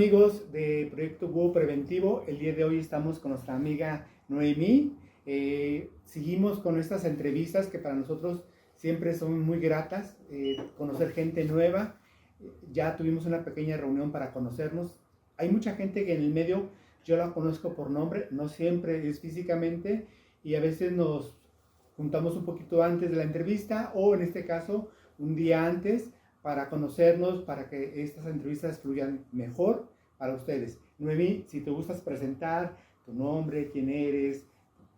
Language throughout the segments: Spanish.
amigos de Proyecto Búho Preventivo, el día de hoy estamos con nuestra amiga Noemí. Seguimos con estas entrevistas que para nosotros siempre son muy gratas, conocer gente nueva. Ya tuvimos una pequeña reunión para conocernos. Hay mucha gente que en el medio yo la conozco por nombre, no siempre es físicamente, y a veces nos juntamos un poquito antes de la entrevista o en este caso un día antes para conocernos, para que estas entrevistas fluyan mejor para ustedes. Noemí, si te gustas presentar tu nombre, quién eres,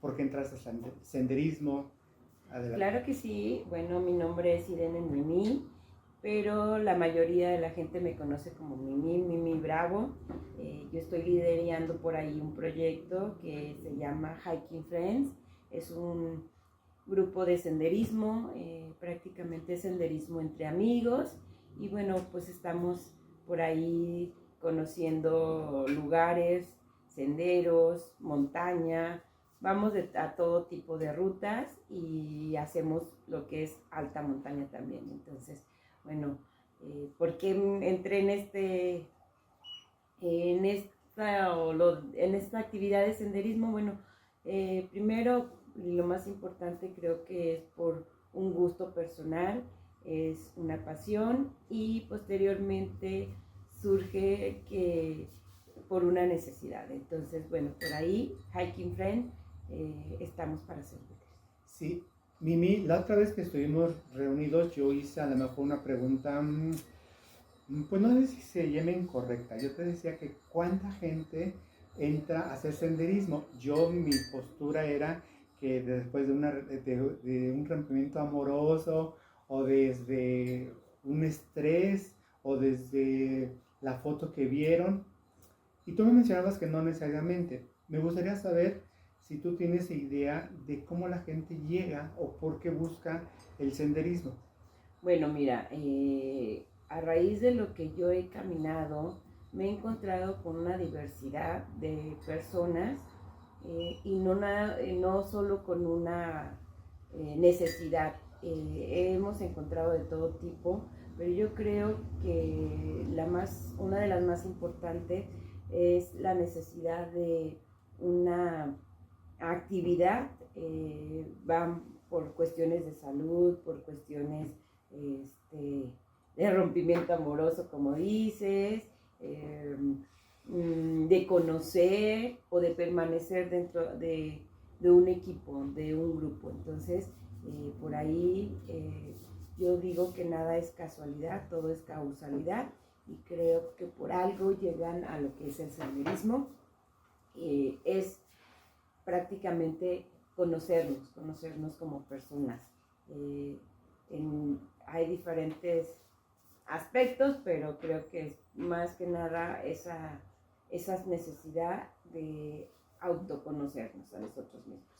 por qué entraste al senderismo, adelante. Claro que sí. Bueno, mi nombre es Irene Noemí, pero la mayoría de la gente me conoce como Mimi Bravo. Yo estoy liderando por ahí un proyecto que se llama Hiking Friends. Es un grupo de senderismo, prácticamente senderismo entre amigos, y bueno, pues estamos por ahí conociendo lugares, senderos, montaña, vamos a todo tipo de rutas y hacemos lo que es alta montaña también. Entonces, bueno, ¿por qué entré en esta actividad de senderismo? Bueno, primero, lo más importante creo que es por un gusto personal, es una pasión, y posteriormente surge que por una necesidad. Entonces, bueno, por ahí, Hiking Friend, estamos para servirles. Sí, Mimi, la otra vez que estuvimos reunidos yo hice a lo mejor una pregunta, pues no sé si se llama incorrecta. Yo te decía que cuánta gente entra a hacer senderismo. Mi postura era que después de un rompimiento amoroso o desde un estrés o desde la foto que vieron, y tú me mencionabas que no necesariamente. Me gustaría saber si tú tienes idea de cómo la gente llega o por qué busca el senderismo. Bueno, mira, a raíz de lo que yo he caminado, me he encontrado con una diversidad de personas, y no solo con una necesidad. Hemos encontrado de todo tipo, pero yo creo que una de las más importantes es la necesidad de una actividad. Van por cuestiones de salud, por cuestiones de rompimiento amoroso, como dices, de conocer o de permanecer dentro de un equipo, de un grupo. Entonces, por ahí yo digo que nada es casualidad, todo es causalidad, y creo que por algo llegan a lo que es el senderismo. Es prácticamente conocernos como personas. Hay diferentes aspectos, pero creo que es más que nada esa necesidad de autoconocernos a nosotros mismos.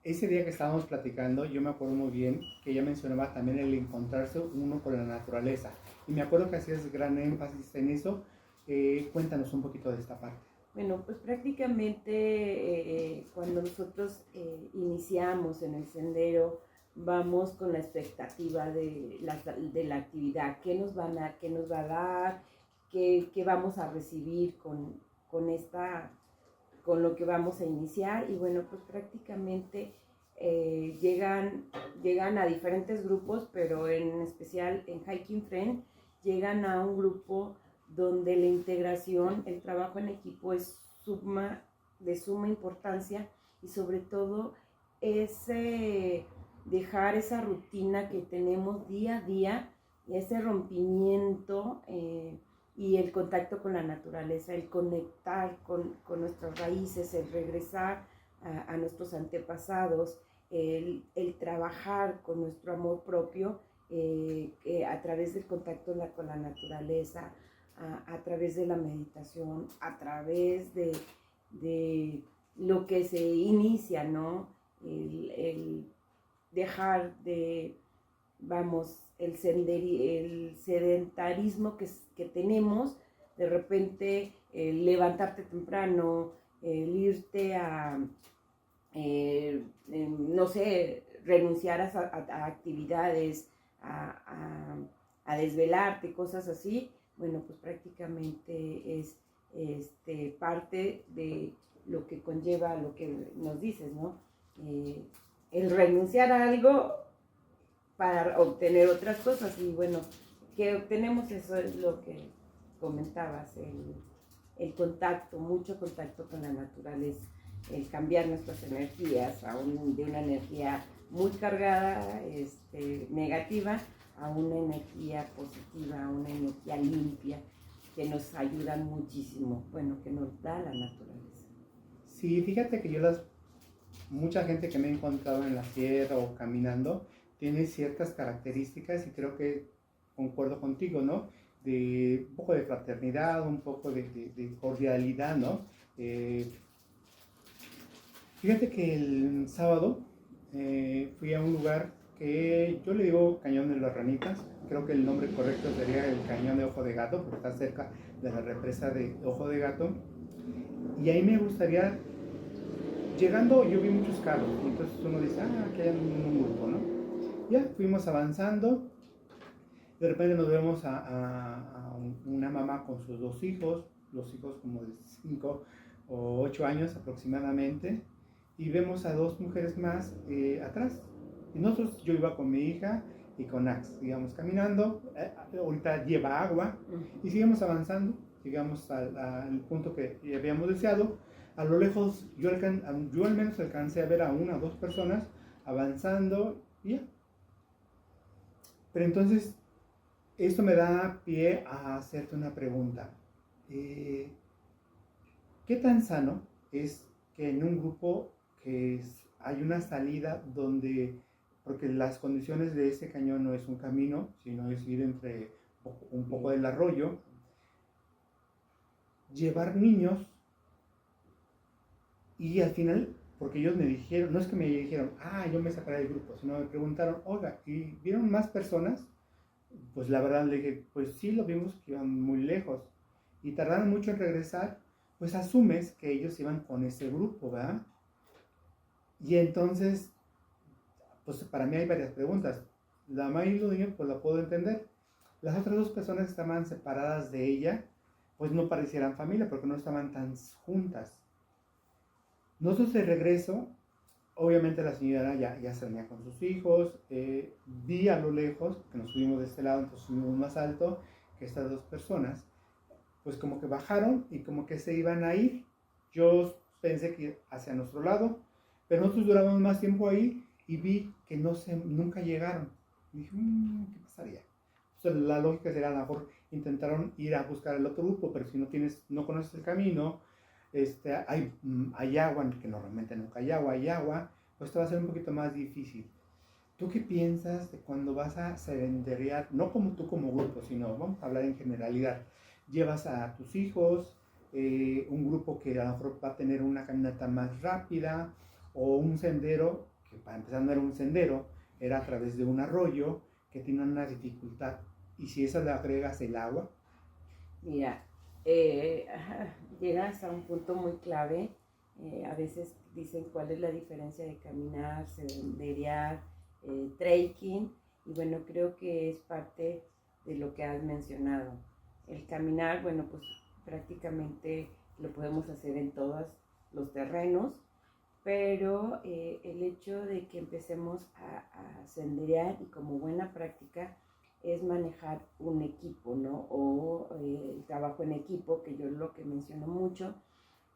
Ese día que estábamos platicando, yo me acuerdo muy bien que ella mencionaba también el encontrarse uno con la naturaleza. Y me acuerdo que hacías gran énfasis en eso. Cuéntanos un poquito de esta parte. Bueno, pues prácticamente cuando nosotros iniciamos en el sendero, vamos con la expectativa de la actividad, qué nos va a dar, qué vamos a recibir con lo que vamos a iniciar. Y bueno, pues prácticamente llegan a diferentes grupos, pero en especial en Hiking Friend llegan a un grupo donde la integración, el trabajo en equipo es de suma importancia, y sobre todo dejar esa rutina que tenemos día a día, ese rompimiento, y el contacto con la naturaleza, el conectar con nuestras raíces, el regresar a nuestros antepasados, el trabajar con nuestro amor propio, a través del contacto con la naturaleza, a través de la meditación, a través de lo que se inicia, ¿no? El dejar el sedentarismo que tenemos, de repente levantarte temprano, el irte no sé, renunciar a actividades, a desvelarte, cosas así. Bueno, pues prácticamente es parte de lo que conlleva lo que nos dices, ¿no? El renunciar a algo para obtener otras cosas y bueno, que obtenemos eso es lo que comentabas, el contacto, mucho contacto con la naturaleza, el cambiar nuestras energías de una energía muy cargada, negativa, a una energía positiva, a una energía limpia, que nos ayudan muchísimo, bueno, que nos da la naturaleza. Sí, fíjate que mucha gente que me he encontrado en la sierra o caminando tiene ciertas características y creo que concuerdo contigo, ¿no? De un poco de fraternidad, un poco de cordialidad, ¿no? Fíjate que el sábado fui a un lugar que yo le digo Cañón de las Ranitas, creo que el nombre correcto sería el Cañón de Ojo de Gato, porque está cerca de la represa de Ojo de Gato. Y ahí me gustaría, llegando yo vi muchos carros, y entonces uno dice, aquí hay un grupo, ¿no? Ya, fuimos avanzando, de repente nos vemos a una mamá con sus dos hijos, los hijos como de 5 o 8 años aproximadamente, y vemos a dos mujeres más atrás. Y nosotros, yo iba con mi hija y con Ax, íbamos caminando, ahorita lleva agua, y seguimos avanzando, llegamos al punto que habíamos deseado. A lo lejos, yo al menos alcancé a ver a una o dos personas avanzando, y ya. Pero entonces, esto me da pie a hacerte una pregunta. ¿Qué tan sano es que en un grupo hay una salida donde, porque las condiciones de ese cañón no es un camino, sino es ir entre un poco del arroyo, llevar niños y al final, porque ellos me dijeron, no es que me dijeron, yo me sacaré del grupo, sino me preguntaron, oiga, ¿y vieron más personas? Pues la verdad le dije, pues sí, lo vimos que iban muy lejos y tardaron mucho en regresar, pues asumes que ellos iban con ese grupo, ¿verdad? Y entonces, pues para mí hay varias preguntas. La mayoría pues la puedo entender. Las otras dos personas que estaban separadas de ella, pues no parecieran familia porque no estaban tan juntas. Nosotros de regreso, obviamente la señora ya se venía con sus hijos, vi a lo lejos, que nos subimos de este lado, entonces subimos más alto, que estas dos personas, pues como que bajaron y como que se iban a ir. Yo pensé que hacia nuestro lado, pero nosotros duramos más tiempo ahí y vi que nunca llegaron. Y dije, ¿qué pasaría? Entonces la lógica sería a lo mejor intentaron ir a buscar el otro grupo, pero si no conoces el camino, hay agua, que normalmente nunca hay agua, pues te va a ser un poquito más difícil. ¿Tú qué piensas de cuando vas a senderear, no como tú como grupo, sino vamos a hablar en generalidad? Llevas a tus hijos, un grupo que a lo mejor va a tener una caminata más rápida, o un sendero, que para empezar no era un sendero, era a través de un arroyo, que tiene una dificultad. Y si esa le agregas el agua. Mira, llegas a un punto muy clave. A veces dicen cuál es la diferencia de caminar, senderear, trekking, y bueno, creo que es parte de lo que has mencionado. El caminar, bueno, pues prácticamente lo podemos hacer en todos los terrenos, pero el hecho de que empecemos a senderear y como buena práctica es manejar un equipo, ¿no? O el trabajo en equipo, que yo lo que menciono mucho,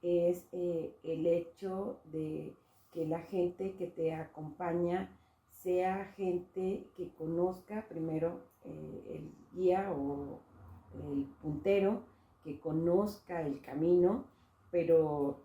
es el hecho de que la gente que te acompaña sea gente que conozca primero el guía o el puntero, que conozca el camino, pero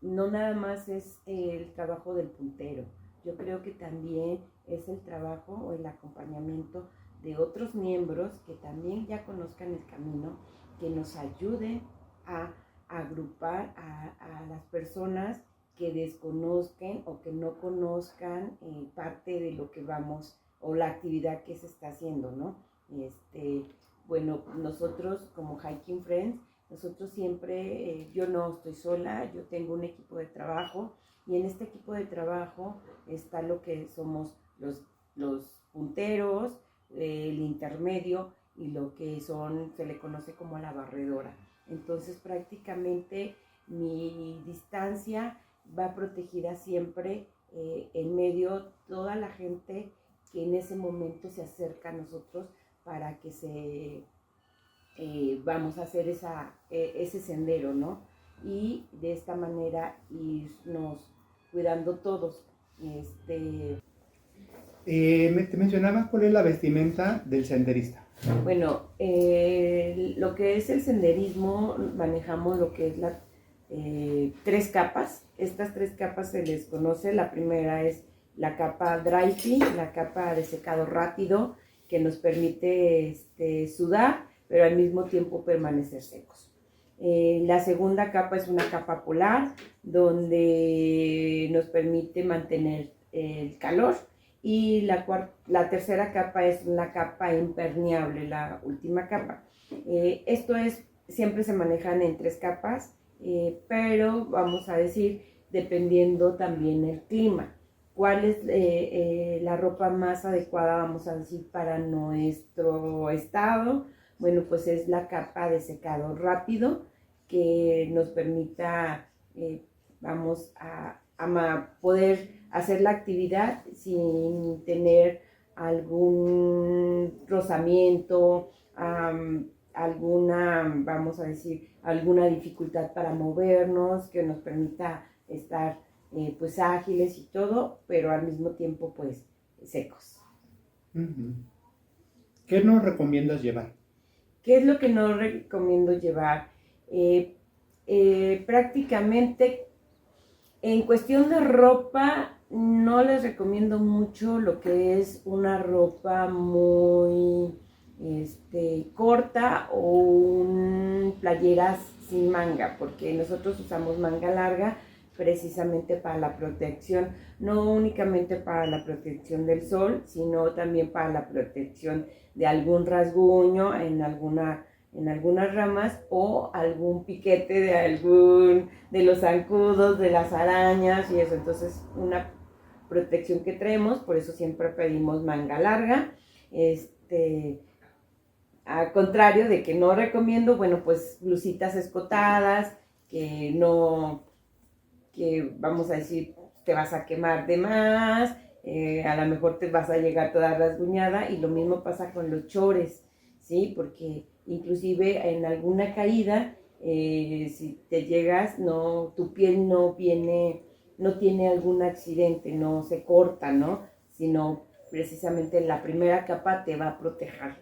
no nada más es el trabajo del puntero. Yo creo que también es el trabajo o el acompañamiento de otros miembros que también ya conozcan el camino, que nos ayuden a agrupar a las personas que desconozcan o que no conozcan parte de lo que vamos o la actividad que se está haciendo, ¿no? Bueno, nosotros como Hiking Friends, nosotros siempre, yo no estoy sola, yo tengo un equipo de trabajo y en este equipo de trabajo está lo que somos los punteros, el intermedio y lo que se le conoce como la barredora. Entonces prácticamente mi distancia va protegida siempre, en medio toda la gente que en ese momento se acerca a nosotros para que vamos a hacer ese sendero, ¿no? Y de esta manera irnos cuidando todos. Te mencionaba cuál es la vestimenta del senderista. Bueno, lo que es el senderismo, manejamos lo que es 3 capas. Estas 3 capas se les conoce. La primera es la capa dry fit, la capa de secado rápido, que nos permite sudar, pero al mismo tiempo permanecer secos. La segunda capa es una capa polar, donde nos permite mantener el calor. Y la tercera capa es una capa impermeable, la última capa. Siempre se manejan en 3 capas, pero vamos a decir, dependiendo también el clima. ¿Cuál es la ropa más adecuada, vamos a decir, para nuestro estado? Bueno, pues es la capa de secado rápido, que nos permita, vamos a poder hacer la actividad sin tener algún rozamiento, vamos a decir, alguna dificultad para movernos, que nos permita estar pues ágiles y todo, pero al mismo tiempo pues secos. Uh-huh. ¿Qué nos recomiendas llevar? ¿Qué es lo que no recomiendo llevar? Prácticamente en cuestión de ropa, no les recomiendo mucho lo que es una ropa muy corta o playeras sin manga, porque nosotros usamos manga larga precisamente para la protección, no únicamente para la protección del sol, sino también para la protección de algún rasguño en algunas ramas, o algún piquete de los zancudos, de las arañas y eso. Entonces, una protección que traemos, por eso siempre pedimos manga larga. Al contrario de que no recomiendo, bueno, pues blusitas escotadas, que vamos a decir, te vas a quemar de más, a lo mejor te vas a llegar toda rasguñada, y lo mismo pasa con los chores, ¿sí? Porque inclusive en alguna caída, si te llegas, tu piel no tiene algún accidente, no se corta, ¿no? Sino precisamente la primera capa te va a proteger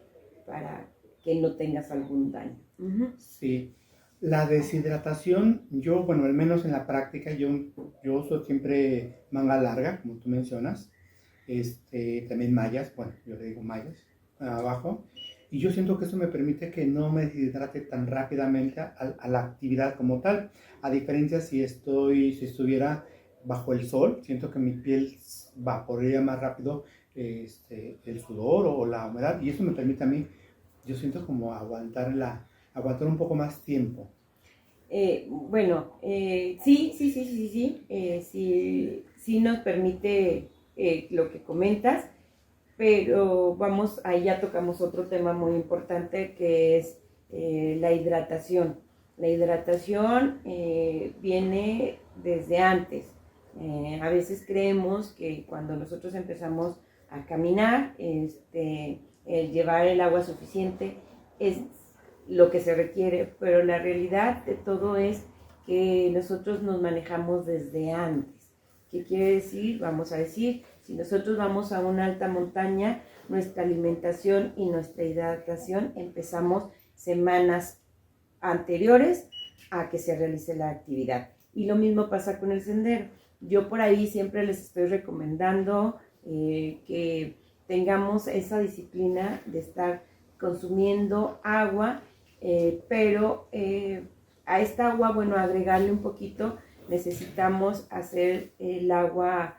para que no tengas algún daño. Uh-huh. Sí. La deshidratación, bueno, al menos en la práctica, yo uso siempre manga larga, como tú mencionas, también mallas, bueno, yo le digo mallas, abajo, y yo siento que eso me permite que no me deshidrate tan rápidamente a la actividad como tal, a diferencia si estuviera bajo el sol, siento que mi piel vaporaría más rápido el sudor o la humedad, y eso me permite a mí, yo siento como aguantar un poco más tiempo. Sí nos permite lo que comentas, pero ahí ya tocamos otro tema muy importante, que es la hidratación. La hidratación viene desde antes. A veces creemos que cuando nosotros empezamos a caminar, llevar el agua suficiente es lo que se requiere, pero la realidad de todo es que nosotros nos manejamos desde antes. ¿Qué quiere decir? Vamos a decir, si nosotros vamos a una alta montaña, nuestra alimentación y nuestra hidratación empezamos semanas anteriores a que se realice la actividad. Y lo mismo pasa con el sendero. Yo por ahí siempre les estoy recomendando que tengamos esa disciplina de estar consumiendo agua, pero a esta agua, bueno, agregarle un poquito, necesitamos hacer el agua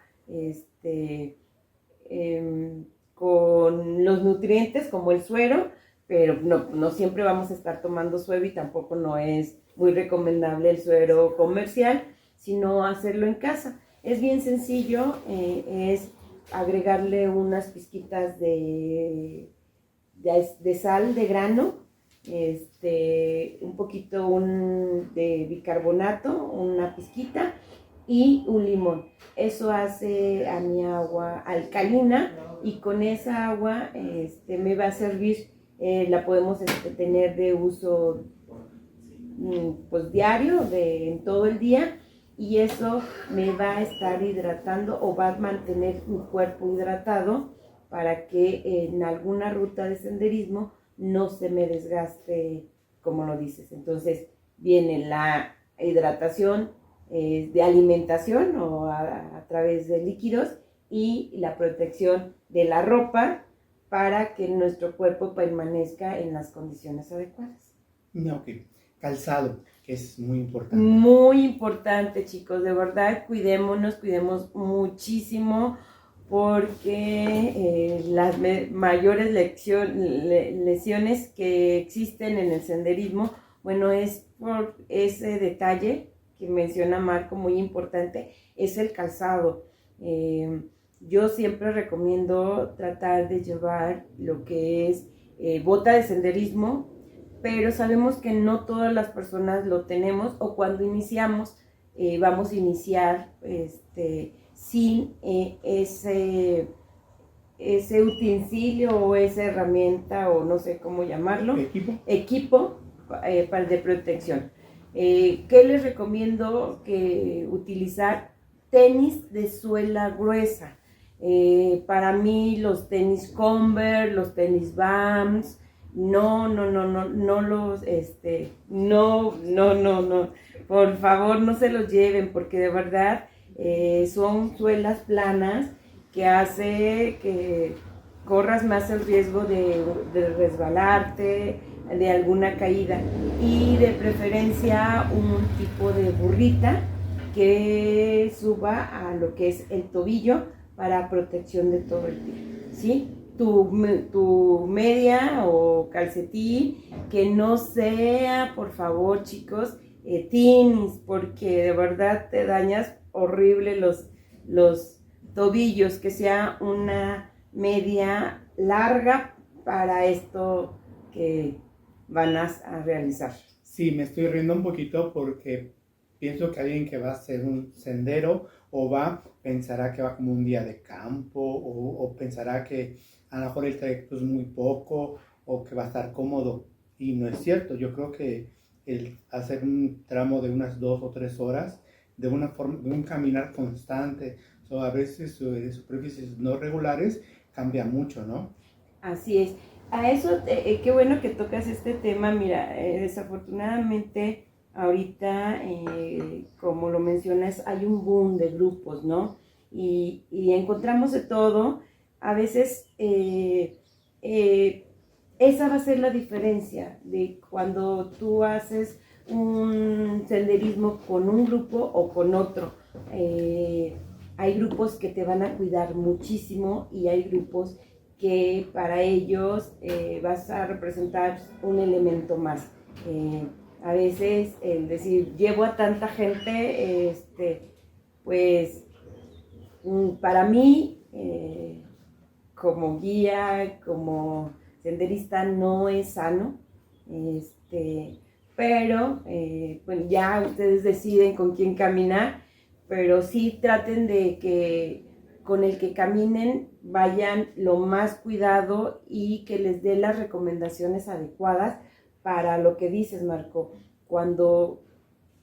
con los nutrientes como el suero, pero no siempre vamos a estar tomando suero, y tampoco no es muy recomendable el suero comercial, sino hacerlo en casa. Es bien sencillo, es agregarle unas pizquitas de sal de grano, un poquito de bicarbonato, una pizquita y un limón. Eso hace a mi agua alcalina y con esa agua me va a servir, la podemos tener de uso pues diario, en todo el día, y eso me va a estar hidratando o va a mantener mi cuerpo hidratado para que en alguna ruta de senderismo no se me desgaste, como lo dices. Entonces viene la hidratación de alimentación o a través de líquidos y la protección de la ropa para que nuestro cuerpo permanezca en las condiciones adecuadas. Ok, calzado, que es muy importante. Muy importante, chicos, de verdad, cuidemos muchísimo porque las mayores lesiones que existen en el senderismo, bueno, es por ese detalle que menciona Marco, muy importante, es el calzado. Yo siempre recomiendo tratar de llevar lo que es bota de senderismo, pero sabemos que no todas las personas lo tenemos, o cuando iniciamos, vamos a iniciar sin ese utensilio o esa herramienta, o no sé cómo llamarlo, equipo de protección. ¿Qué les recomiendo utilizar? Tenis de suela gruesa. Para mí los tenis Converse, los tenis Vans, no los, no, por favor no se los lleven, porque de verdad son suelas planas que hace que corras más el riesgo de resbalarte, de alguna caída, y de preferencia un tipo de burrita que suba a lo que es el tobillo para protección de todo el pie, ¿sí? Tu media o calcetín, que no sea, por favor, chicos, tenis, porque de verdad te dañas horrible los tobillos, que sea una media larga para esto que van a realizar. Sí, me estoy riendo un poquito porque pienso que alguien que va a hacer un sendero pensará que va como un día de campo, o pensará que a lo mejor el trayecto es muy poco o que va a estar cómodo, y no es cierto. Yo creo que el hacer un tramo de unas 2 o 3 horas de una forma, de un caminar constante, a veces de superficies no regulares, cambia mucho, ¿no? Así es. A eso, qué bueno que tocas este tema. Mira, desafortunadamente ahorita, como lo mencionas, hay un boom de grupos, ¿no? Y encontramos de todo. A veces esa va a ser la diferencia de cuando tú haces un senderismo con un grupo o con otro. Hay grupos que te van a cuidar muchísimo y hay grupos que para ellos vas a representar un elemento más. A veces el decir, llevo a tanta gente, pues para mí, como guía, como senderista, no es sano, pero bueno, ya ustedes deciden con quién caminar, pero sí traten de que con el que caminen vayan lo más cuidado y que les dé las recomendaciones adecuadas para lo que dices, Marco. Cuando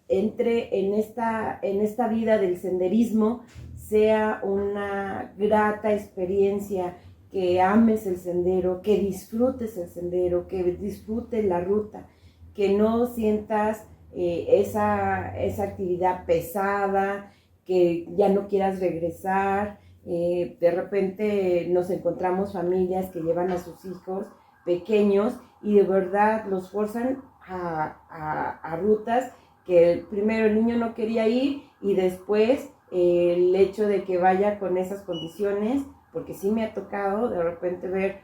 entre en esta vida del senderismo, sea una grata experiencia, que ames el sendero, que disfrutes el sendero, que disfrutes la ruta, que no sientas esa actividad pesada, que ya no quieras regresar. De repente nos encontramos familias que llevan a sus hijos pequeños y de verdad los forzan a rutas que primero el niño no quería ir, y después el hecho de que vaya con esas condiciones, porque sí me ha tocado de repente ver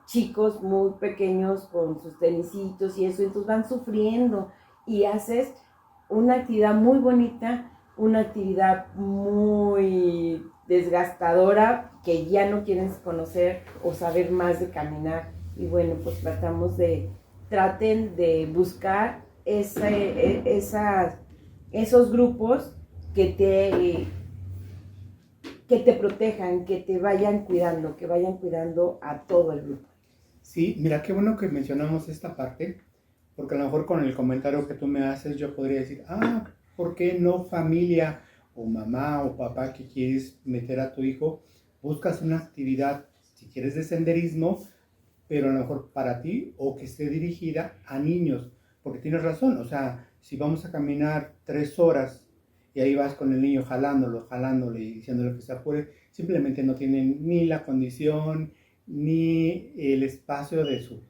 chicos muy pequeños con sus tenisitos y eso, entonces van sufriendo, y haces una actividad muy bonita, una actividad muy desgastadora, que ya no quieren conocer o saber más de caminar. Y bueno, pues tratamos de traten de buscar esos grupos que te protejan, que te vayan cuidando, que vayan cuidando a todo el grupo. Sí, mira, qué bueno que mencionamos esta parte, porque a lo mejor con el comentario que tú me haces yo podría decir, ¿por qué no familia o mamá o papá que quieres meter a tu hijo? Buscas una actividad, si quieres de senderismo, pero a lo mejor para ti o que esté dirigida a niños, porque tienes razón, o sea, si vamos a caminar 3 horas y ahí vas con el niño jalándole y diciéndole que se apure, simplemente no tienen ni la condición, ni el espacio de su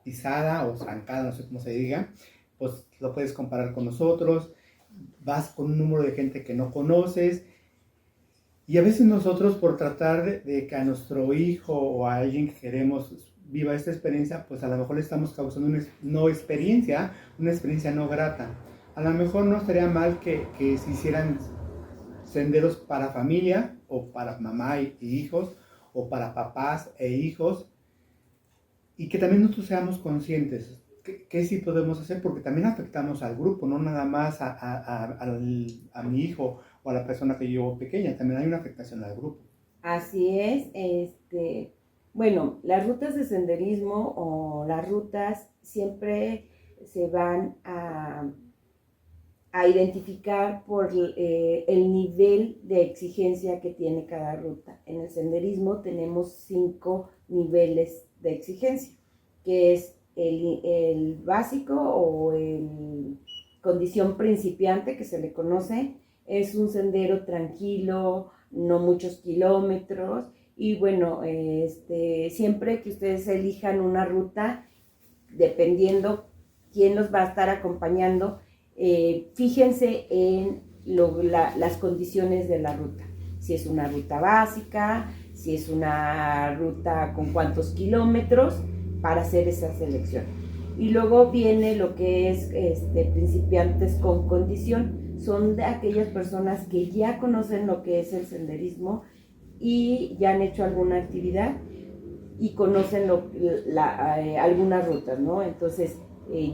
pisada o zancada, no sé cómo se diga, pues lo puedes comparar con nosotros, vas con un número de gente que no conoces, y a veces nosotros por tratar de que a nuestro hijo o a alguien que queremos viva esta experiencia, pues a lo mejor le estamos causando una no experiencia, una experiencia no grata. A lo mejor no estaría mal que se hicieran senderos para familia o para mamá y hijos o para papás e hijos, y que también nosotros seamos conscientes que sí podemos hacer, porque también afectamos al grupo, no nada más a mi hijo o a la persona que llevo pequeña, también hay una afectación al grupo. Así es, bueno, las rutas de senderismo o las rutas siempre se van a identificar por el nivel de exigencia que tiene cada ruta. En el senderismo tenemos 5 niveles de exigencia, que es el básico o el condición principiante, que se le conoce. Es un sendero tranquilo, no muchos kilómetros, y bueno, siempre que ustedes elijan una ruta, dependiendo quién los va a estar acompañando, fíjense en las condiciones de la ruta. Si es una ruta básica, si es una ruta con cuántos kilómetros, para hacer esa selección. Y luego viene lo que es principiantes con condición. Son de aquellas personas que ya conocen lo que es el senderismo y ya han hecho alguna actividad y conocen algunas rutas, ¿no? Entonces,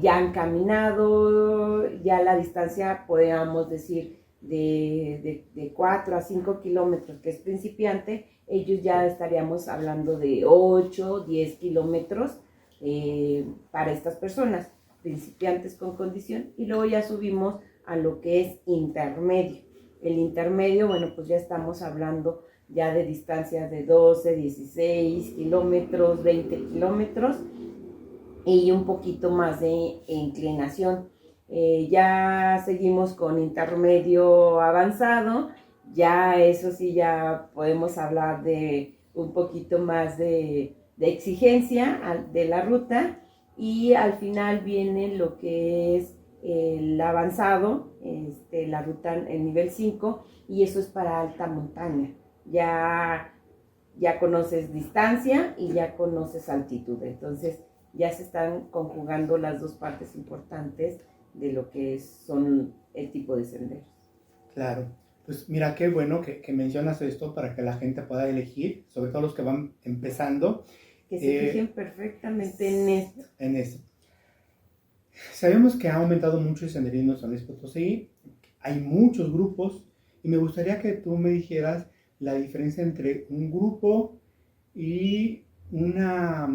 ya han caminado, ya la distancia, podríamos decir, de 4 a 5 kilómetros, que es principiante, ellos ya estaríamos hablando de 8, 10 kilómetros para estas personas, principiantes con condición, y luego ya subimos a lo que es intermedio. El intermedio, bueno, pues ya estamos hablando ya de distancias de 12, 16 kilómetros, 20 kilómetros y un poquito más de inclinación. Ya seguimos con intermedio avanzado, ya eso sí, ya podemos hablar de un poquito más de exigencia de la ruta, y al final viene lo que es el avanzado, la ruta, el nivel 5, y eso es para alta montaña. Ya conoces distancia y ya conoces altitud, entonces ya se están conjugando las dos partes importantes de lo que son el tipo de senderos. Claro, pues mira qué bueno que mencionas esto para que la gente pueda elegir, sobre todo los que van empezando. Que se fijen perfectamente en esto. En esto. Sabemos que ha aumentado mucho el senderismo en San Luis Potosí, hay muchos grupos, y me gustaría que tú me dijeras la diferencia entre un grupo y una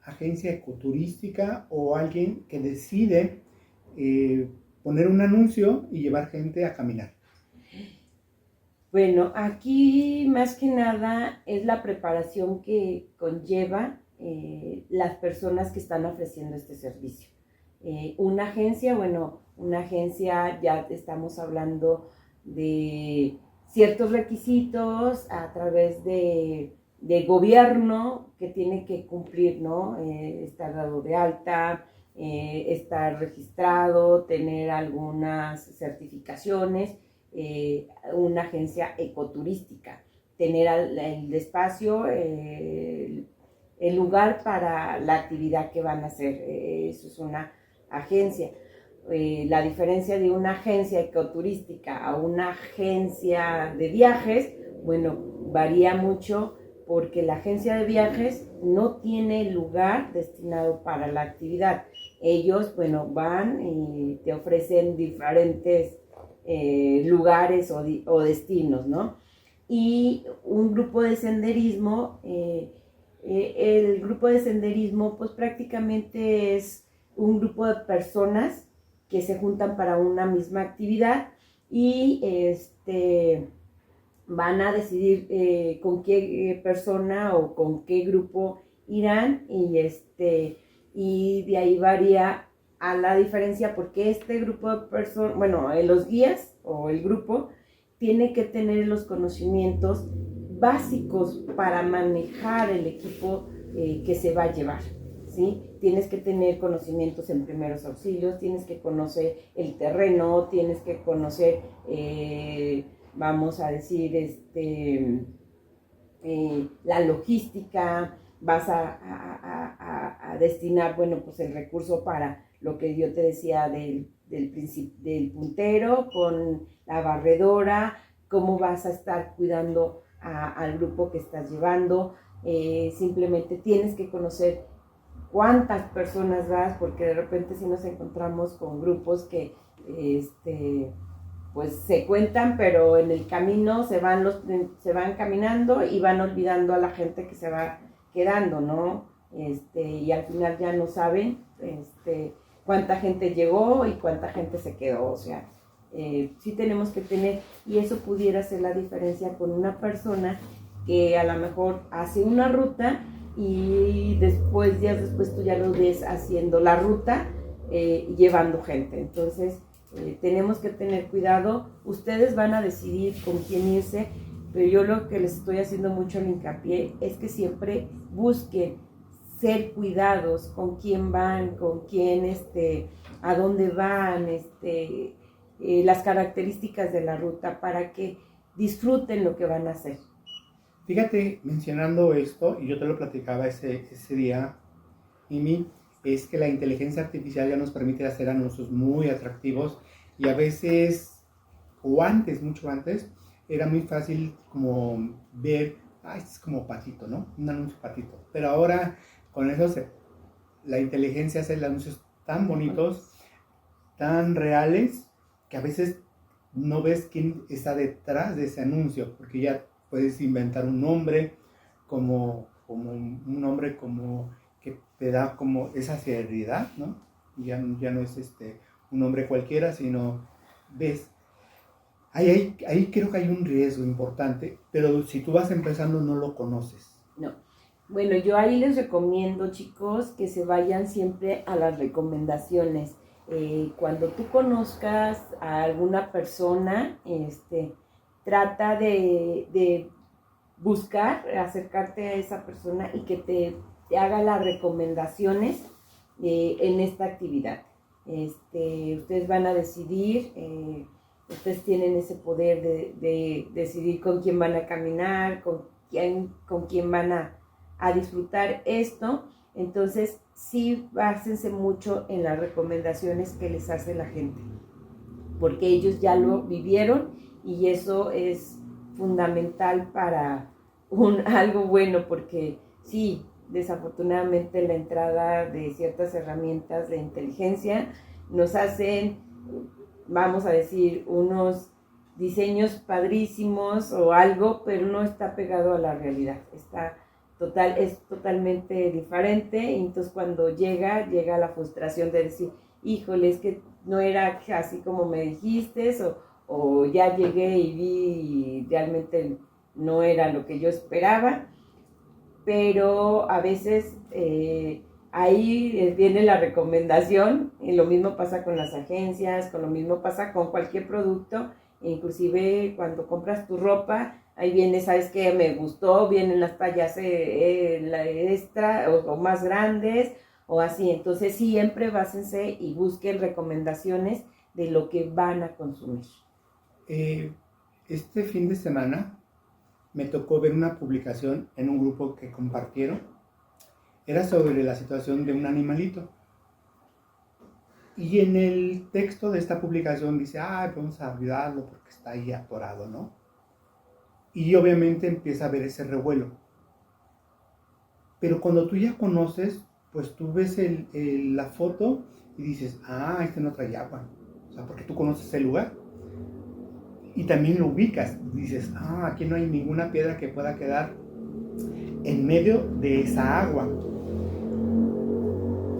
agencia ecoturística o alguien que decide poner un anuncio y llevar gente a caminar. Bueno, aquí más que nada es la preparación que conlleva las personas que están ofreciendo este servicio. Una agencia, bueno, una agencia ya estamos hablando de ciertos requisitos a través de gobierno que tiene que cumplir, ¿no? Estar dado de alta, estar registrado, tener algunas certificaciones, una agencia ecoturística, tener el espacio, el lugar para la actividad que van a hacer. Eso es una agencia. La diferencia de una agencia ecoturística a una agencia de viajes, bueno, varía mucho porque la agencia de viajes no tiene lugar destinado para la actividad. Ellos, bueno, van y te ofrecen diferentes lugares o destinos, ¿no? Y un grupo de senderismo, el grupo de senderismo pues prácticamente es un grupo de personas que se juntan para una misma actividad y van a decidir con qué persona o con qué grupo irán y de ahí varía a la diferencia porque este grupo de personas, bueno, los guías o el grupo tiene que tener los conocimientos básicos para manejar el equipo que se va a llevar, ¿sí? Tienes que tener conocimientos en primeros auxilios, tienes que conocer el terreno, tienes que conocer, vamos a decir, la logística, vas a destinar, bueno, pues el recurso para lo que yo te decía del puntero con la barredora, cómo vas a estar cuidando al grupo que estás llevando, simplemente tienes que conocer cuántas personas vas, porque de repente si nos encontramos con grupos que pues se cuentan, pero en el camino se van caminando y van olvidando a la gente que se va quedando, ¿no? Y al final ya no saben cuánta gente llegó y cuánta gente se quedó, o sea, sí tenemos que tener, y eso pudiera ser la diferencia con una persona que a lo mejor hace una ruta y días después tú ya lo ves haciendo la ruta llevando gente. Entonces tenemos que tener cuidado. Ustedes van a decidir con quién irse, pero yo lo que les estoy haciendo mucho el hincapié es que siempre busquen ser cuidados con quién van, con quién, a dónde van, las características de la ruta para que disfruten lo que van a hacer. Fíjate, mencionando esto, y yo te lo platicaba ese día, Mimi, es que la inteligencia artificial ya nos permite hacer anuncios muy atractivos y a veces, o antes, mucho antes, era muy fácil como ver, este es como patito, ¿no? Un anuncio patito. Pero ahora con eso la inteligencia hace anuncios tan bonitos, tan reales, que a veces no ves quién está detrás de ese anuncio, porque ya puedes inventar un nombre como un nombre como que te da como esa seriedad, ¿no? Ya no es un nombre cualquiera, sino ves. Ahí creo que hay un riesgo importante, pero si tú vas empezando no lo conoces. No. Bueno, yo ahí les recomiendo, chicos, que se vayan siempre a las recomendaciones. Cuando tú conozcas a alguna persona, trata de buscar, acercarte a esa persona y que te haga las recomendaciones en esta actividad. Ustedes van a decidir, ustedes tienen ese poder de decidir con quién van a caminar, con quién van a disfrutar esto. Entonces, sí, básense mucho en las recomendaciones que les hace la gente, porque ellos ya lo vivieron y eso es fundamental para algo bueno, porque sí, desafortunadamente la entrada de ciertas herramientas de inteligencia nos hacen, vamos a decir, unos diseños padrísimos o algo, pero no está pegado a la realidad, es totalmente diferente. Y entonces cuando llega la frustración de decir, híjole, es que no era así como me dijiste, o ya llegué y vi y realmente no era lo que yo esperaba. Pero a veces ahí viene la recomendación, y lo mismo pasa con las agencias, lo mismo pasa con cualquier producto, inclusive cuando compras tu ropa, ahí viene, ¿sabes qué? Me gustó, vienen las tallas extra o más grandes, o así. Entonces siempre básense y busquen recomendaciones de lo que van a consumir. Este fin de semana me tocó ver una publicación en un grupo que compartieron. Era sobre la situación de un animalito. Y en el texto de esta publicación dice, vamos a ayudarlo porque está ahí atorado, ¿no? Y obviamente empieza a ver ese revuelo. Pero cuando tú ya conoces, pues tú ves la foto y dices, este no trae agua. O sea, porque tú conoces el lugar. Y también lo ubicas. Dices, aquí no hay ninguna piedra que pueda quedar en medio de esa agua.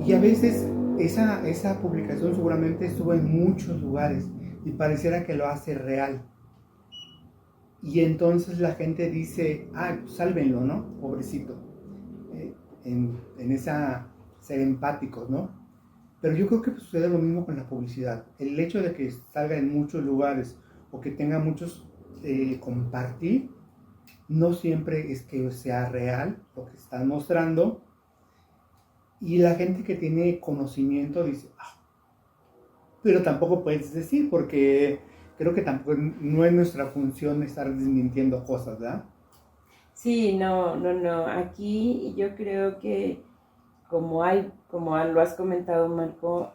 Y a veces esa publicación seguramente estuvo en muchos lugares y pareciera que lo hace real. Y entonces la gente dice, pues sálvenlo, ¿no? Pobrecito. En esa ser empáticos, ¿no? Pero yo creo que sucede lo mismo con la publicidad. El hecho de que salga en muchos lugares o que tenga muchos compartir, no siempre es que sea real lo que están mostrando. Y la gente que tiene conocimiento dice, pero tampoco puedes decir, porque creo que tampoco no es nuestra función estar desmintiendo cosas, ¿verdad? Sí, no. Aquí yo creo que como lo has comentado, Marco,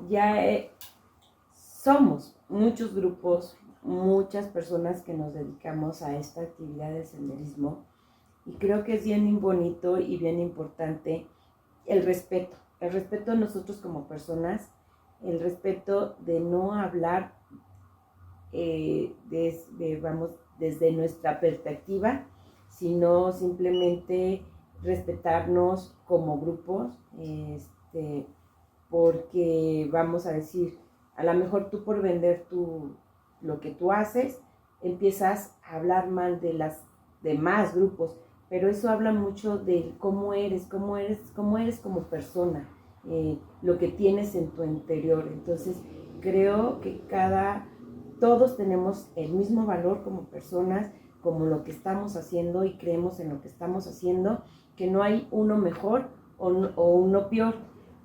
ya somos muchos grupos, muchas personas que nos dedicamos a esta actividad del senderismo, y creo que es bien bonito y bien importante el respeto a nosotros como personas, el respeto de no hablar desde nuestra perspectiva, sino simplemente respetarnos como grupos, porque vamos a decir, a lo mejor tú por vender lo que tú haces, empiezas a hablar mal de las demás grupos, pero eso habla mucho de cómo eres como persona, lo que tienes en tu interior. Entonces creo que todos tenemos el mismo valor como personas, como lo que estamos haciendo, y creemos en lo que estamos haciendo, que no hay uno mejor o uno peor,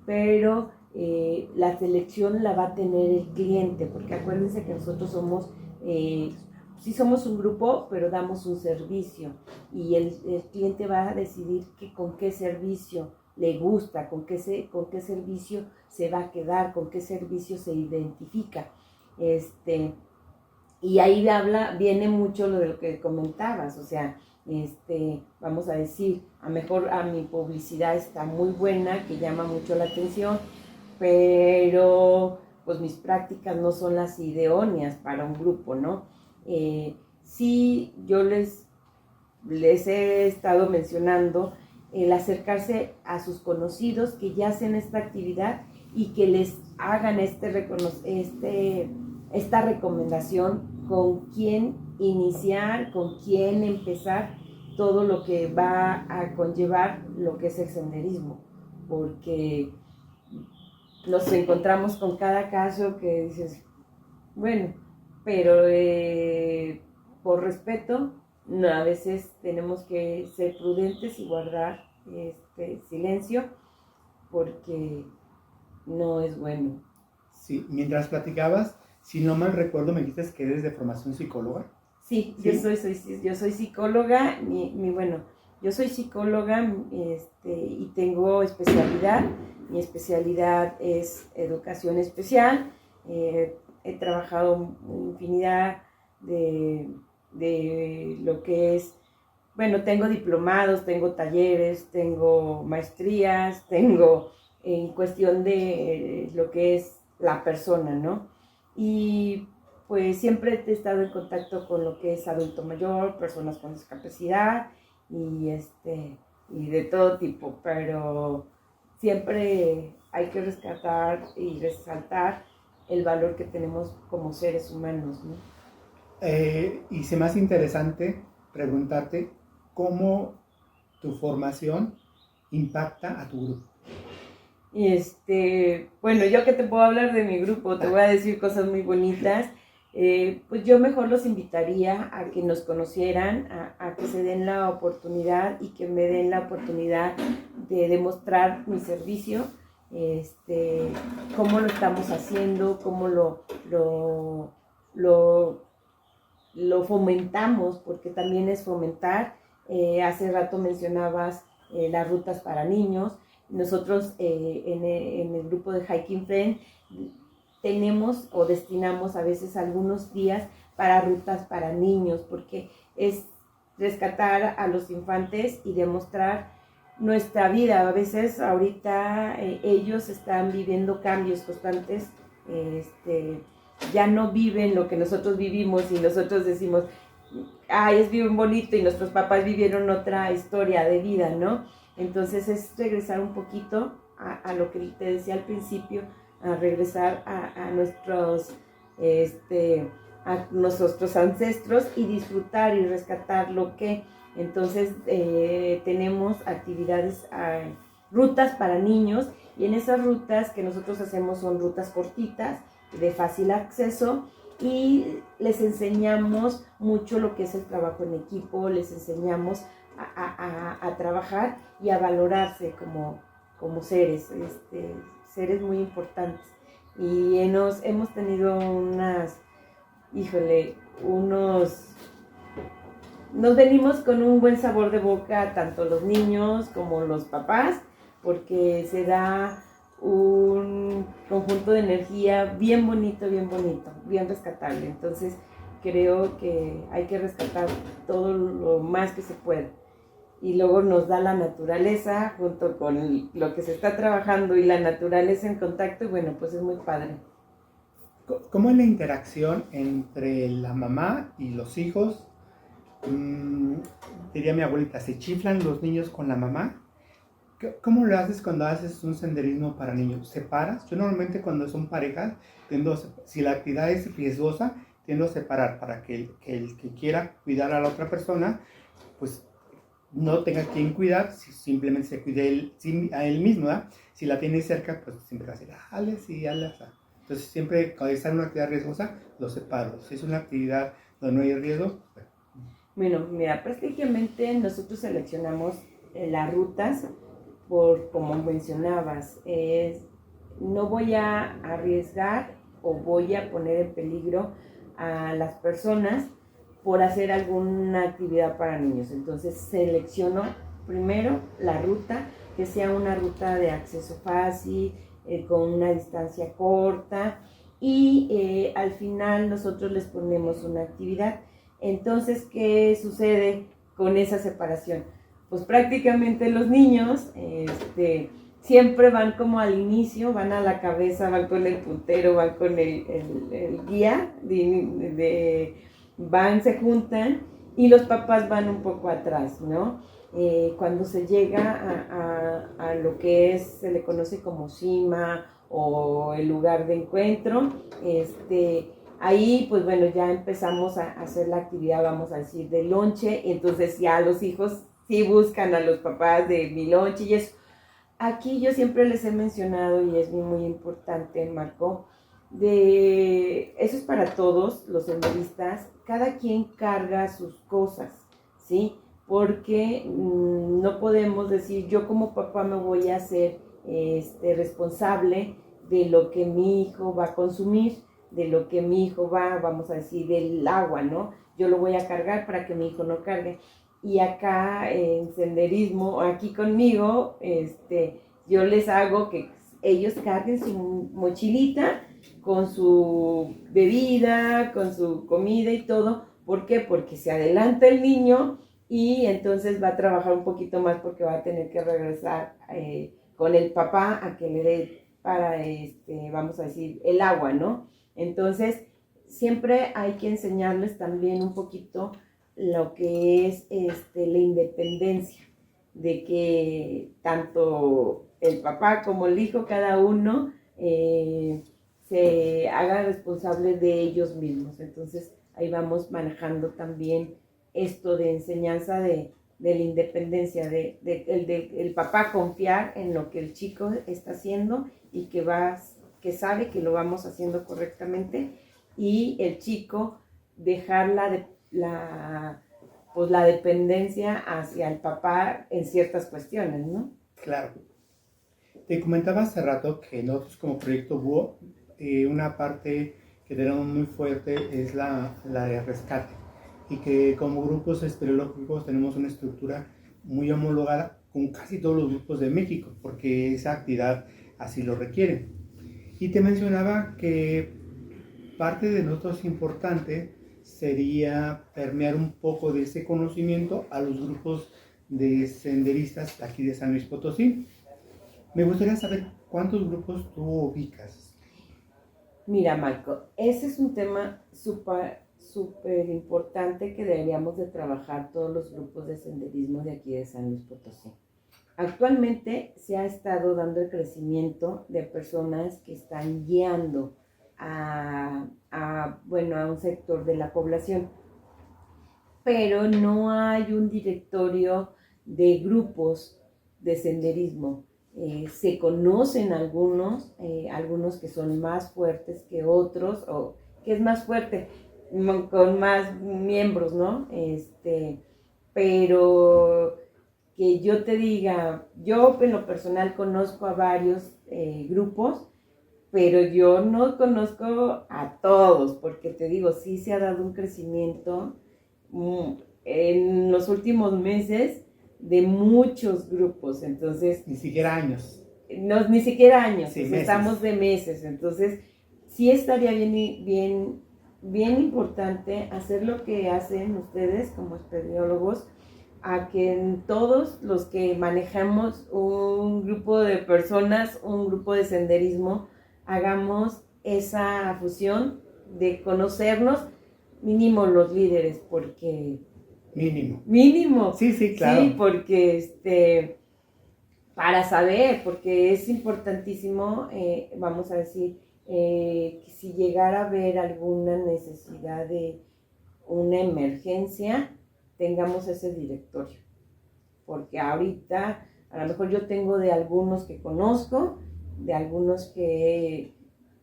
pero la selección la va a tener el cliente, porque acuérdense que nosotros sí somos un grupo, pero damos un servicio, y el cliente va a decidir con qué servicio le gusta, con qué servicio se va a quedar, con qué servicio se identifica. Y ahí viene mucho lo de lo que comentabas, o sea, vamos a decir, a mejor a mi publicidad está muy buena, que llama mucho la atención, pero pues mis prácticas no son las idóneas para un grupo, ¿no? Sí, yo les he estado mencionando el acercarse a sus conocidos que ya hacen esta actividad y que les hagan esta recomendación con quién iniciar, con quién empezar todo lo que va a conllevar lo que es el senderismo, porque nos encontramos con cada caso que dices, bueno, pero por respeto, no, a veces tenemos que ser prudentes y guardar silencio, porque no es bueno. Sí, mientras platicabas, si no mal recuerdo, me dijiste que eres de formación psicóloga. Sí, ¿sí? Yo soy psicóloga, yo soy psicóloga, y tengo especialidad. Mi especialidad es educación especial. He trabajado infinidad de lo que es, tengo diplomados, tengo talleres, tengo maestrías, tengo en cuestión de lo que es la persona, ¿no? Y pues siempre he estado en contacto con lo que es adulto mayor, personas con discapacidad y de todo tipo, pero siempre hay que rescatar y resaltar el valor que tenemos como seres humanos, ¿no? Y se me hace interesante preguntarte cómo tu formación impacta a tu grupo. Yo que te puedo hablar de mi grupo, te voy a decir cosas muy bonitas. Pues yo mejor los invitaría a que nos conocieran, a que se den la oportunidad y que me den la oportunidad de demostrar mi servicio, cómo lo estamos haciendo, cómo lo fomentamos, porque también es fomentar. Hace rato mencionabas las rutas para niños. Nosotros en el grupo de Hiking Friend tenemos o destinamos a veces algunos días para rutas para niños, porque es rescatar a los infantes y demostrar nuestra vida. A veces ahorita ellos están viviendo cambios constantes, ya no viven lo que nosotros vivimos y nosotros decimos, ay, es bien bonito y nuestros papás vivieron otra historia de vida, ¿no? Entonces es regresar un poquito a lo que te decía al principio, a regresar a nuestros ancestros y disfrutar y rescatar lo que. Entonces tenemos actividades, rutas para niños, y en esas rutas que nosotros hacemos son rutas cortitas, de fácil acceso, y les enseñamos mucho lo que es el trabajo en equipo, les enseñamos a trabajar y a valorarse como seres, seres muy importantes. Y hemos tenido nos venimos con un buen sabor de boca, tanto los niños como los papás, porque se da un conjunto de energía bien bonito, bien rescatable. Entonces creo que hay que rescatar todo lo más que se pueda. Y luego nos da la naturaleza junto con lo que se está trabajando y la naturaleza en contacto, y bueno, pues es muy padre. ¿Cómo es la interacción entre la mamá y los hijos? Diría mi abuelita, ¿se chiflan los niños con la mamá? ¿Cómo lo haces cuando haces un senderismo para niños? ¿Separas? Yo normalmente cuando son parejas, si la actividad es riesgosa, tiendo a separar para que el que quiera cuidar a la otra persona, pues no tenga quien cuidar, simplemente se cuide a él mismo, ¿verdad? Si la tiene cerca, pues siempre va a decir, dale, sí, dale. Entonces siempre cuando está en una actividad riesgosa, lo separo. Si es una actividad donde no hay riesgo, bueno, mira, prácticamente nosotros seleccionamos las rutas como mencionabas, no voy a arriesgar o voy a poner en peligro a las personas por hacer alguna actividad para niños. Entonces selecciono primero la ruta, que sea una ruta de acceso fácil, con una distancia corta, y al final nosotros les ponemos una actividad. Entonces, ¿qué sucede con esa separación? Pues prácticamente los niños siempre van como al inicio, van a la cabeza, van con el puntero, van con el guía, se juntan, y los papás van un poco atrás, ¿no? Cuando se llega a lo que se le conoce como cima o el lugar de encuentro, ahí, pues bueno, ya empezamos a hacer la actividad, vamos a decir, de lonche, y entonces ya los hijos sí buscan a los papás de mi lonche y eso. Aquí yo siempre les he mencionado, y es muy importante, Marco, eso es para todos los senderistas, cada quien carga sus cosas, ¿sí? Porque no podemos decir, yo como papá me voy a hacer responsable de lo que mi hijo va a consumir, de lo que mi hijo vamos a decir, del agua, ¿no? Yo lo voy a cargar para que mi hijo no cargue. Y acá en senderismo, aquí conmigo, yo les hago que ellos carguen su mochilita con su bebida, con su comida y todo. ¿Por qué? Porque se adelanta el niño y entonces va a trabajar un poquito más, porque va a tener que regresar con el papá a que le dé para, vamos a decir, el agua, ¿no? Entonces, siempre hay que enseñarles también un poquito lo que es la independencia, de que tanto el papá como el hijo, cada uno se haga responsable de ellos mismos. Entonces ahí vamos manejando también esto de enseñanza de la independencia, el papá confiar en lo que el chico está haciendo y que sabe que lo vamos haciendo correctamente, y el chico dejar la dependencia hacia el papá en ciertas cuestiones, ¿no? Claro. Te comentaba hace rato que nosotros como Proyecto Búho, una parte que tenemos muy fuerte es la de rescate, y que como grupos espeleológicos tenemos una estructura muy homologada con casi todos los grupos de México, porque esa actividad así lo requiere. Y te mencionaba que parte de nosotros importante sería permear un poco de ese conocimiento a los grupos de senderistas aquí de San Luis Potosí. Me gustaría saber cuántos grupos tú ubicas. Mira, Marco, ese es un tema súper importante que deberíamos de trabajar todos los grupos de senderismo de aquí de San Luis Potosí. Actualmente se ha estado dando el crecimiento de personas que están guiando bueno, a un sector de la población, pero no hay un directorio de grupos de senderismo. Se conocen algunos que son más fuertes que otros, o que es más fuerte, con más miembros, ¿no? Pero que yo te diga, yo en lo personal conozco a varios grupos, pero yo no conozco a todos, porque te digo, sí se ha dado un crecimiento en los últimos meses de muchos grupos, entonces... Ni siquiera años. No, ni siquiera años, Sí, pues meses. estamos de meses, entonces sí estaría bien importante hacer lo que hacen ustedes como espeleólogos, a que todos los que manejamos un grupo de personas, un grupo de senderismo, hagamos esa fusión de conocernos, mínimo los líderes, porque... Mínimo. Sí, sí, claro. Sí, porque para saber, porque es importantísimo, vamos a decir, que si llegara a haber alguna necesidad de una emergencia, tengamos ese directorio. Porque ahorita, a lo mejor yo tengo de algunos que conozco, de algunos que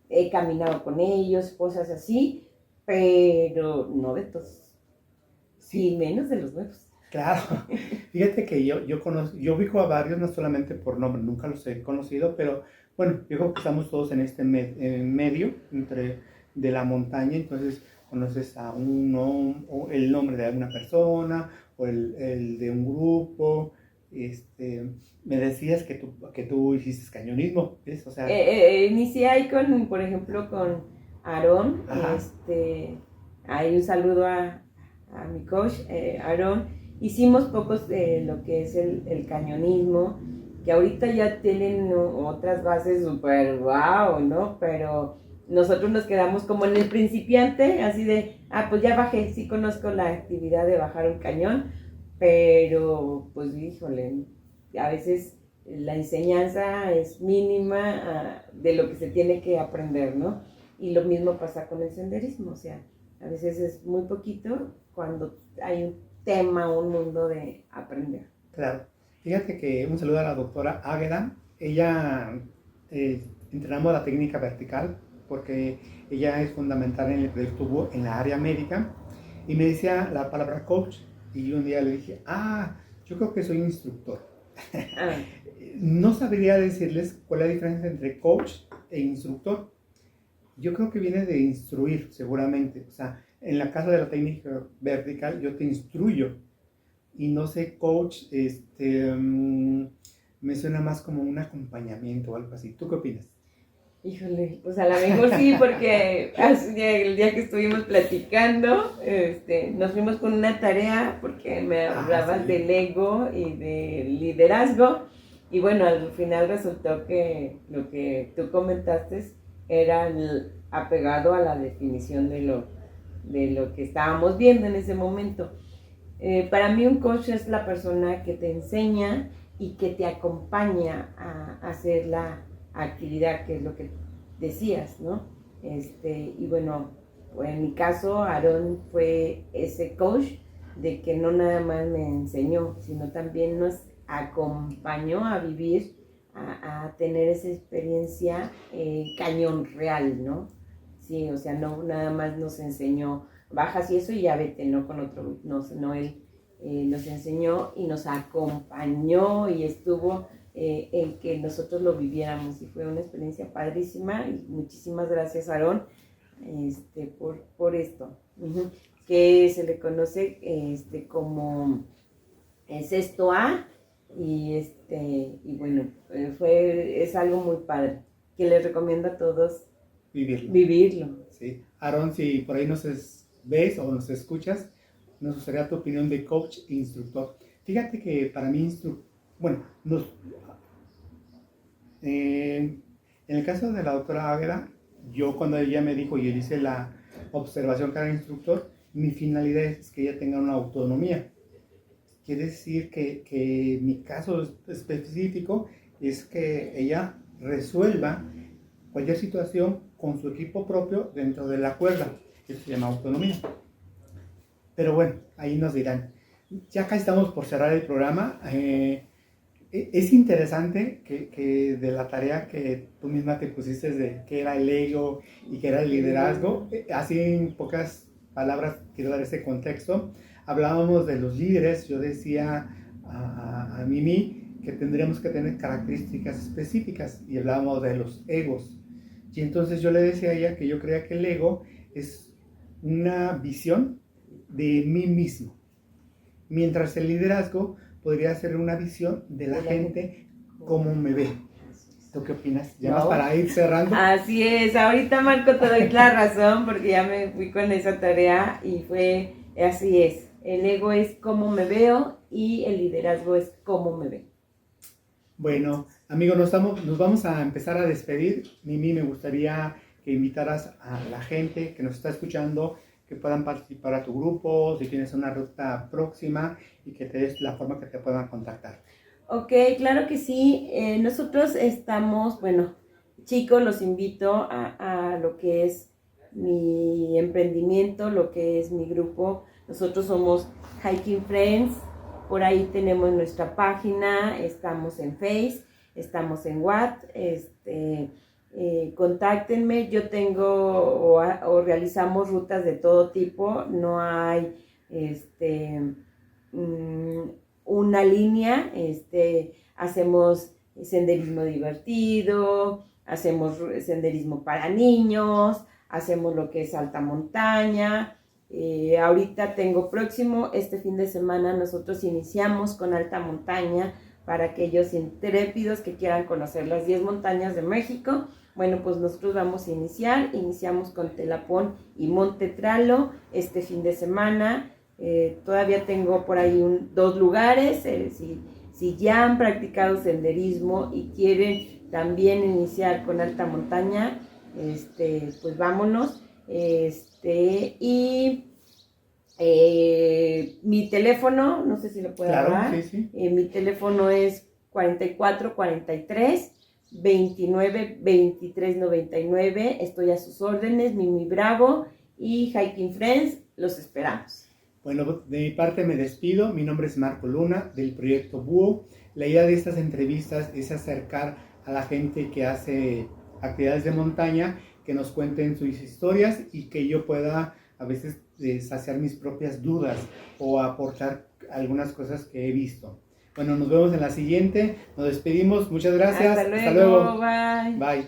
he caminado con ellos, cosas así, pero no de todos. Sí. Y menos de los nuevos. Claro, fíjate que yo ubico a varios, no solamente por nombre, nunca los he conocido, pero bueno, yo creo que estamos todos en este en medio, de la montaña, entonces conoces a uno, o el nombre de alguna persona, o el de un grupo. Me decías que tú hiciste cañonismo, ¿ves? O sea... inicié ahí por ejemplo, con Aarón, ahí un saludo a mi coach, Aarón. Hicimos pocos de lo que es el cañonismo, que ahorita ya tienen otras bases súper wow, ¿no? Pero nosotros nos quedamos como en el principiante, así de, pues ya bajé, sí conozco la actividad de bajar un cañón, pero pues híjole, a veces la enseñanza es mínima de lo que se tiene que aprender, ¿no? Y lo mismo pasa con el senderismo, o sea, a veces es muy poquito cuando hay un tema, un mundo de aprender. Claro. Fíjate que un saludo a la doctora Águeda. Ella entrenamos la técnica vertical porque ella es fundamental en el proyecto Búho en la área médica, y me decía la palabra coach, y yo un día le dije, yo creo que soy instructor. No sabría decirles cuál es la diferencia entre coach e instructor. Yo creo que viene de instruir, seguramente. O sea, en la casa de la técnica vertical yo te instruyo, y no sé, coach, me suena más como un acompañamiento o algo así. ¿Tú qué opinas? Híjole, pues a lo mejor sí, porque el día que estuvimos platicando, nos fuimos con una tarea, porque me hablabas del ego y del liderazgo, y bueno, al final resultó que lo que tú comentaste era apegado a la definición de lo que estábamos viendo en ese momento. Para mí un coach es la persona que te enseña y que te acompaña a hacer la actividad, que es lo que decías, ¿no? Y bueno, en mi caso, Aarón fue ese coach de que no nada más me enseñó, sino también nos acompañó a vivir, a tener esa experiencia cañón real, ¿no? Sí, o sea, no nada más nos enseñó, bajas y eso y ya vete, no con otro, no él nos enseñó y nos acompañó y estuvo en que nosotros lo viviéramos, y fue una experiencia padrísima, y muchísimas gracias, Aarón, por esto, que se le conoce como sexto A, y bueno, es algo muy padre, que les recomiendo a todos vivirlo. Sí. Aarón, si por ahí ves o nos escuchas, nos gustaría tu opinión de coach e instructor. Fíjate que para mí, bueno, en el caso de la doctora Águeda, yo cuando ella me dijo y yo hice la observación cada instructor, mi finalidad es que ella tenga una autonomía. Quiere decir que mi caso específico es que ella resuelva cualquier situación con su equipo propio dentro de la cuerda. Eso se llama autonomía. Pero bueno, ahí nos dirán. Ya casi estamos por cerrar el programa. Es interesante que de la tarea que tú misma te pusiste de qué era el ego y qué era el liderazgo, así en pocas palabras quiero dar este contexto. Hablábamos de los líderes, yo decía a Mimi que tendríamos que tener características específicas y hablábamos de los egos. Y entonces yo le decía a ella que yo creía que el ego es una visión de mí mismo, mientras el liderazgo podría ser una visión de la gente cómo me ve. ¿Tú qué opinas? Ya más para ir cerrando. Así es, ahorita Marco te doy la razón porque ya me fui con esa tarea y fue así es. El ego es cómo me veo y el liderazgo es cómo me ve. Bueno, amigos, nos vamos a empezar a despedir. Mimi, me gustaría que invitaras a la gente que nos está escuchando, que puedan participar a tu grupo, si tienes una ruta próxima y que te des la forma que te puedan contactar. Ok, claro que sí. Nosotros estamos, bueno, chicos, los invito a lo que es mi emprendimiento, lo que es mi grupo. Nosotros somos Hiking Friends, por ahí tenemos nuestra página, estamos en Face, estamos en WhatsApp, contáctenme, yo tengo o realizamos rutas de todo tipo, no hay una línea, hacemos senderismo divertido, hacemos senderismo para niños, hacemos lo que es alta montaña. Ahorita tengo próximo, este fin de semana nosotros iniciamos con alta montaña para aquellos intrépidos que quieran conocer las 10 montañas de México. Bueno, pues nosotros vamos a iniciamos con Telapón y Monte Tralo este fin de semana. Todavía tengo por ahí 2 lugares, si ya han practicado senderismo y quieren también iniciar con alta montaña, pues vámonos. Mi teléfono, no sé si lo puedo dar. Sí. Mi teléfono es 4443 29 23 99. Estoy a sus órdenes, Mimi Bravo y Hiking Friends, los esperamos. Bueno, de mi parte me despido. Mi nombre es Marco Luna, del proyecto Búho. La idea de estas entrevistas es acercar a la gente que hace actividades de montaña, que nos cuenten sus historias y que yo pueda a veces saciar mis propias dudas o aportar algunas cosas que he visto. Bueno, nos vemos en la siguiente. Nos despedimos. Muchas gracias. Hasta luego. Bye. Bye.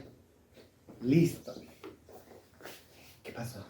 Listo. ¿Qué pasó?